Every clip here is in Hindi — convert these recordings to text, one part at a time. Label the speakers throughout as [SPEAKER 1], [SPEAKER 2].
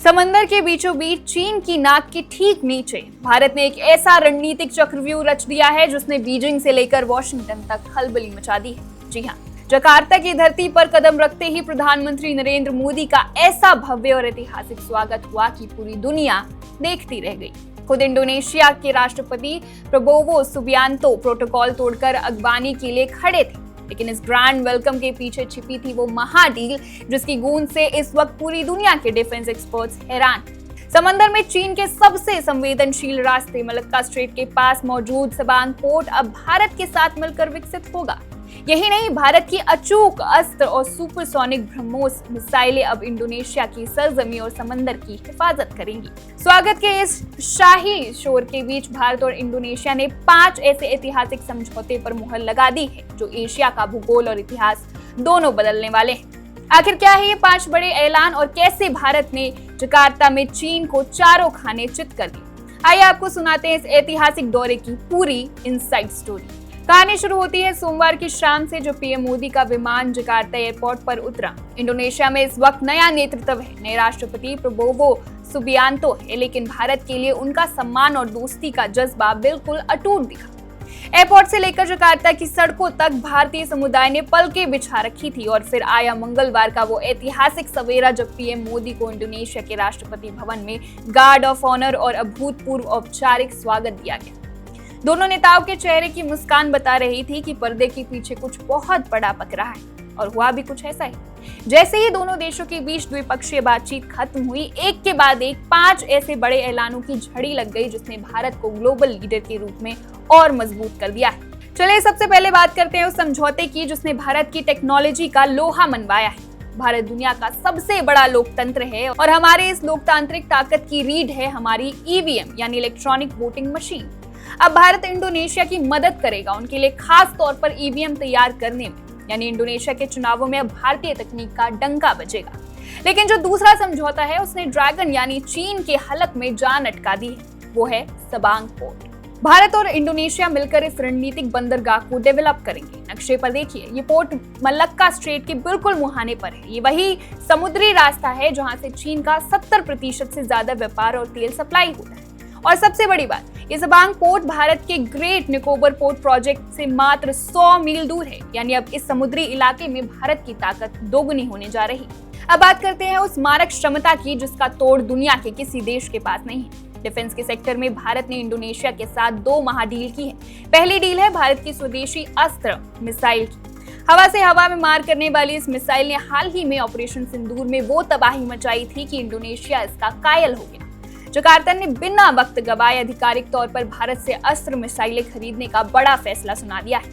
[SPEAKER 1] समंदर के बीचों बीच चीन की नाक के ठीक नीचे भारत ने एक ऐसा रणनीतिक चक्रव्यूह रच दिया है जिसने बीजिंग से लेकर वॉशिंगटन तक खलबली मचा दी है। जी हाँ, जकार्ता की धरती पर कदम रखते ही प्रधानमंत्री नरेंद्र मोदी का ऐसा भव्य और ऐतिहासिक स्वागत हुआ कि पूरी दुनिया देखती रह गई। खुद इंडोनेशिया के राष्ट्रपति प्रबोवो सुबियांतो प्रोटोकॉल तोड़कर अगवानी के लिए खड़े थे, लेकिन इस ग्रैंड वेलकम के पीछे छिपी थी वो महाडील जिसकी गूंज से इस वक्त पूरी दुनिया के डिफेंस एक्सपर्ट्स हैरान। समंदर में चीन के सबसे संवेदनशील रास्ते मलक्का स्ट्रेट के पास मौजूद सबांग पोर्ट अब भारत के साथ मिलकर विकसित होगा। यही नहीं, भारत की अचूक अस्त्र और सुपरसोनिक ब्रह्मोस मिसाइलें अब इंडोनेशिया की सरजमी और समंदर की हिफाजत करेंगी। स्वागत के इस शाही शोर के बीच भारत और इंडोनेशिया ने 5 ऐसे ऐतिहासिक समझौते पर मुहर लगा दी है जो एशिया का भूगोल और इतिहास दोनों बदलने वाले हैं। आखिर क्या है ये 5 बड़े ऐलान और कैसे भारत ने जकार्ता में चीन को चारों खाने चित कर दी? आइए आपको सुनाते हैं इस ऐतिहासिक दौरे की पूरी इनसाइड स्टोरी। कहानी शुरू होती है सोमवार की शाम से, जो पीएम मोदी का विमान जकार्ता एयरपोर्ट पर उतरा। इंडोनेशिया में इस वक्त नया नेतृत्व है, नए राष्ट्रपति प्रबोवो सुबियांतो है, लेकिन भारत के लिए उनका सम्मान और दोस्ती का जज्बा बिल्कुल अटूट दिखा। एयरपोर्ट से लेकर जकार्ता की सड़कों तक भारतीय समुदाय ने पलकें बिछा रखी थी और फिर आया मंगलवार का वो ऐतिहासिक सवेरा जब पीएम मोदी को इंडोनेशिया के राष्ट्रपति भवन में गार्ड ऑफ ऑनर और अभूतपूर्व औपचारिक स्वागत दिया गया। दोनों नेताओं के चेहरे की मुस्कान बता रही थी कि पर्दे के पीछे कुछ बहुत बड़ा पक रहा है, और हुआ भी कुछ ऐसा ही। जैसे ही दोनों देशों के बीच द्विपक्षीय बातचीत खत्म हुई, एक के बाद एक 5 ऐसे बड़े ऐलानों की झड़ी लग गई जिसने भारत को ग्लोबल लीडर के रूप में और मजबूत कर दिया है। चलिए सबसे पहले बात करते हैं उस समझौते की जिसने भारत की टेक्नोलॉजी का लोहा मनवाया है। भारत दुनिया का सबसे बड़ा लोकतंत्र है और हमारे इस लोकतांत्रिक ताकत की रीढ़ है हमारी ईवीएम यानी इलेक्ट्रॉनिक वोटिंग मशीन। अब भारत इंडोनेशिया की मदद करेगा उनके लिए खास तौर पर ईवीएम तैयार करने में, यानी इंडोनेशिया के चुनावों में अब भारतीय तकनीक का डंका बजेगा। लेकिन जो दूसरा समझौता है उसने ड्रैगन यानी चीन के हलक में जान अटका दी है, वो है सबांग पोर्ट। भारत और इंडोनेशिया मिलकर इस रणनीतिक बंदरगाह को डेवलप करेंगे। नक्शे पर देखिए, ये पोर्ट मलक्का स्ट्रेट के बिल्कुल मुहाने पर है। ये वही समुद्री रास्ता है जहां से चीन का 70% से ज्यादा व्यापार और तेल सप्लाई होता है। और सबसे बड़ी बात, ये सबांग पोर्ट भारत के ग्रेट निकोबर पोर्ट प्रोजेक्ट से मात्र 100 मील दूर है, यानी अब इस समुद्री इलाके में भारत की ताकत दोगुनी होने जा रही। अब बात करते हैं उस मारक क्षमता की जिसका तोड़ दुनिया के किसी देश के पास नहीं है। डिफेंस के सेक्टर में भारत ने इंडोनेशिया के साथ 2 महाडील की है। पहली डील है भारत की स्वदेशी अस्त्र मिसाइल की। हवा से हवा में मार करने वाली इस मिसाइल ने हाल ही में ऑपरेशन सिंदूर में वो तबाही मचाई थी कि इंडोनेशिया इसका कायल हो गया। जकार्ता ने बिना वक्त गवाए आधिकारिक तौर पर भारत से अस्त्र मिसाइलें खरीदने का बड़ा फैसला सुना दिया है,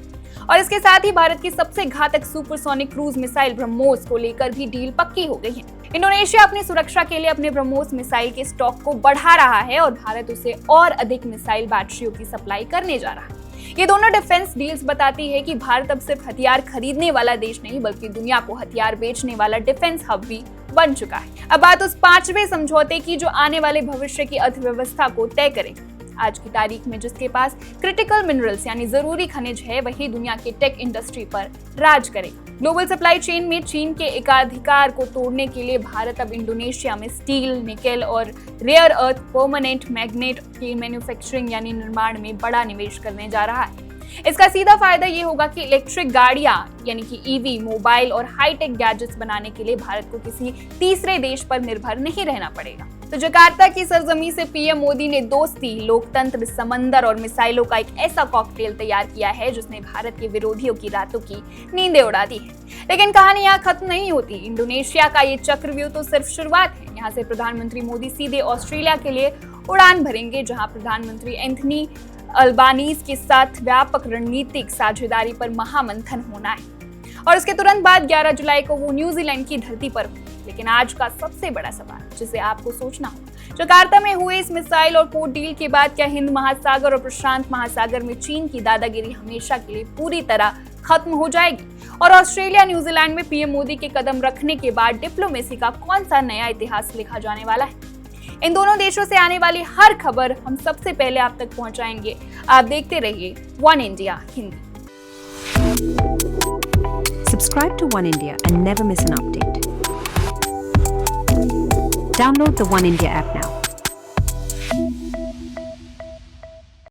[SPEAKER 1] और इसके साथ ही भारत की सबसे घातक सुपरसोनिक क्रूज मिसाइल ब्रह्मोस को लेकर भी डील पक्की हो गई है। इंडोनेशिया अपनी सुरक्षा के लिए अपने ब्रह्मोस मिसाइल के स्टॉक को बढ़ा रहा है और भारत उसे और अधिक मिसाइल बैटरियों की सप्लाई करने जा रहा है। ये दोनों डिफेंस डील्स बताती है कि भारत अब सिर्फ हथियार खरीदने वाला देश नहीं बल्कि दुनिया को हथियार बेचने वाला डिफेंस हब भी बन चुका है। अब बात उस 5वें समझौते की जो आने वाले भविष्य की अर्थव्यवस्था को तय करेगा। आज की तारीख में जिसके पास क्रिटिकल मिनरल्स यानी जरूरी खनिज है, वही दुनिया के टेक इंडस्ट्री पर राज करेगा। ग्लोबल सप्लाई चेन में चीन के एकाधिकार को तोड़ने के लिए भारत अब इंडोनेशिया में स्टील, निकेल और रेयर अर्थ परमानेंट मैग्नेट की मैन्युफैक्चरिंग यानी निर्माण में बड़ा निवेश करने जा रहा है। इसका सीधा फायदा ये होगा कि इलेक्ट्रिक गाड़ियां यानी कि ईवी, मोबाइल और हाईटेक गैजेट्स बनाने के लिए भारत को किसी तीसरे देश पर निर्भर नहीं रहना पड़ेगा। तो जकार्ता की सरजमी से पीएम मोदी ने दोस्ती, लोकतंत्र, समंदर और मिसाइलों का एक ऐसा कॉकटेल तैयार किया है जिसने भारत के विरोधियों की रातों की नींदें उड़ा दी है। लेकिन कहानी यहाँ खत्म नहीं होती। इंडोनेशिया का ये चक्रव्यूह तो सिर्फ शुरुआत है। यहाँ से प्रधानमंत्री मोदी सीधे ऑस्ट्रेलिया के लिए उड़ान भरेंगे, जहाँ प्रधानमंत्री एंथनी अल्बानीज के साथ व्यापक रणनीतिक साझेदारी पर महामंथन होना है। और उसके तुरंत बाद 11 जुलाई को वो न्यूजीलैंड की धरती पर होंगे। लेकिन आज का सबसे बड़ा सवाल जिसे आपको सोचना होगा, जकार्ता में हुए इस मिसाइल और पोर्ट डील के बाद क्या हिंद महासागर और प्रशांत महासागर में चीन की दादागिरी हमेशा के लिए पूरी तरह खत्म हो जाएगी? और ऑस्ट्रेलिया, न्यूजीलैंड में पीएम मोदी के कदम रखने के बाद डिप्लोमेसी का कौन सा नया इतिहास लिखा जाने वाला है? इन दोनों देशों से आने वाली हर खबर हम सबसे पहले आप तक पहुंचाएंगे। आप देखते रहिए one India Hindi.
[SPEAKER 2] Subscribe to One India and never miss an update. Download the One India app now.